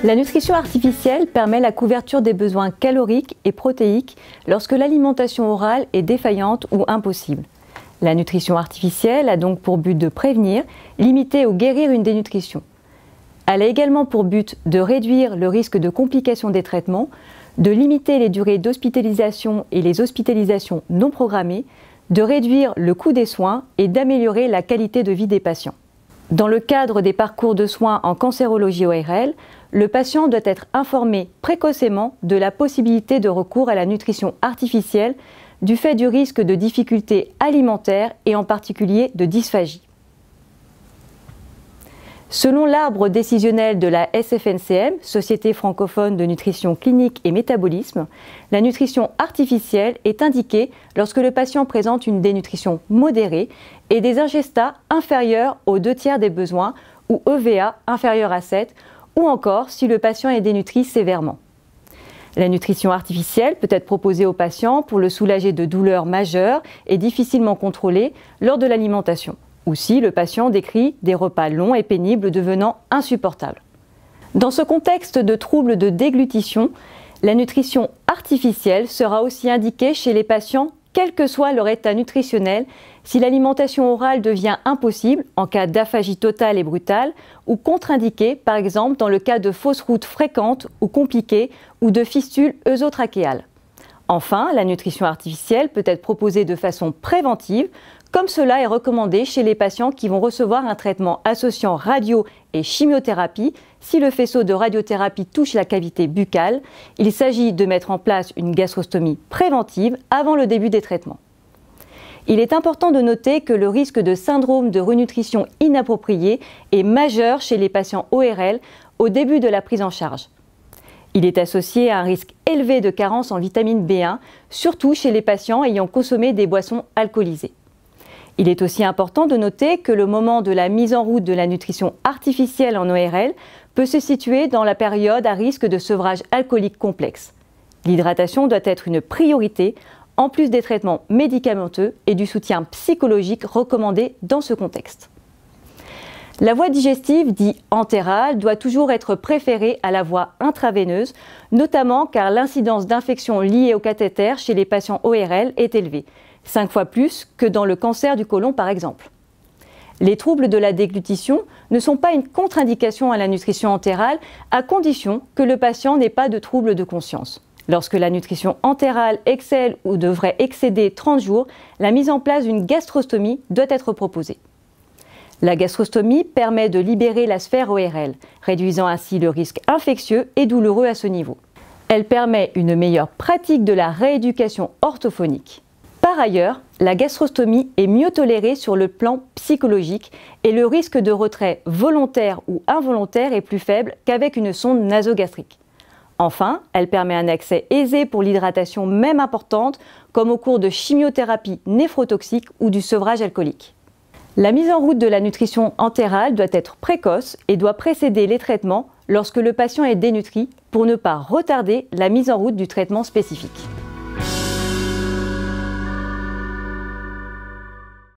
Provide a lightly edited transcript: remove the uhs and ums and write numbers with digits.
La nutrition artificielle permet la couverture des besoins caloriques et protéiques lorsque l'alimentation orale est défaillante ou impossible. La nutrition artificielle a donc pour but de prévenir, limiter ou guérir une dénutrition. Elle a également pour but de réduire le risque de complications des traitements, de limiter les durées d'hospitalisation et les hospitalisations non programmées, de réduire le coût des soins et d'améliorer la qualité de vie des patients. Dans le cadre des parcours de soins en cancérologie ORL, le patient doit être informé précocement de la possibilité de recours à la nutrition artificielle du fait du risque de difficultés alimentaires et en particulier de dysphagie. Selon l'arbre décisionnel de la SFNCM, Société francophone de nutrition clinique et métabolisme, la nutrition artificielle est indiquée lorsque le patient présente une dénutrition modérée et des ingestats inférieurs aux 2/3 des besoins ou EVA inférieur à 7, ou encore si le patient est dénutri sévèrement. La nutrition artificielle peut être proposée au patient pour le soulager de douleurs majeures et difficilement contrôlées lors de l'alimentation, ou si le patient décrit des repas longs et pénibles devenant insupportables. Dans ce contexte de troubles de déglutition, la nutrition artificielle sera aussi indiquée chez les patients quel que soit leur état nutritionnel, si l'alimentation orale devient impossible en cas d'aphagie totale et brutale ou contre-indiquée, par exemple dans le cas de fausses routes fréquentes ou compliquées ou de fistules œsotrachéales. Enfin, la nutrition artificielle peut être proposée de façon préventive, comme cela est recommandé chez les patients qui vont recevoir un traitement associant radio et chimiothérapie. Si le faisceau de radiothérapie touche la cavité buccale, il s'agit de mettre en place une gastrostomie préventive avant le début des traitements. Il est important de noter que le risque de syndrome de renutrition inappropriée est majeur chez les patients ORL au début de la prise en charge. Il est associé à un risque élevé de carence en vitamine B1, surtout chez les patients ayant consommé des boissons alcoolisées. Il est aussi important de noter que le moment de la mise en route de la nutrition artificielle en ORL peut se situer dans la période à risque de sevrage alcoolique complexe. L'hydratation doit être une priorité, en plus des traitements médicamenteux et du soutien psychologique recommandé dans ce contexte. La voie digestive, dite entérale, doit toujours être préférée à la voie intraveineuse, notamment car l'incidence d'infections liées au cathéter chez les patients ORL est élevée, 5 fois plus que dans le cancer du côlon par exemple. Les troubles de la déglutition ne sont pas une contre-indication à la nutrition entérale à condition que le patient n'ait pas de troubles de conscience. Lorsque la nutrition entérale excelle ou devrait excéder 30 jours, la mise en place d'une gastrostomie doit être proposée. La gastrostomie permet de libérer la sphère ORL, réduisant ainsi le risque infectieux et douloureux à ce niveau. Elle permet une meilleure pratique de la rééducation orthophonique. Par ailleurs, la gastrostomie est mieux tolérée sur le plan psychologique et le risque de retrait volontaire ou involontaire est plus faible qu'avec une sonde nasogastrique. Enfin, elle permet un accès aisé pour l'hydratation même importante, comme au cours de chimiothérapie néphrotoxique ou du sevrage alcoolique. La mise en route de la nutrition entérale doit être précoce et doit précéder les traitements lorsque le patient est dénutri pour ne pas retarder la mise en route du traitement spécifique.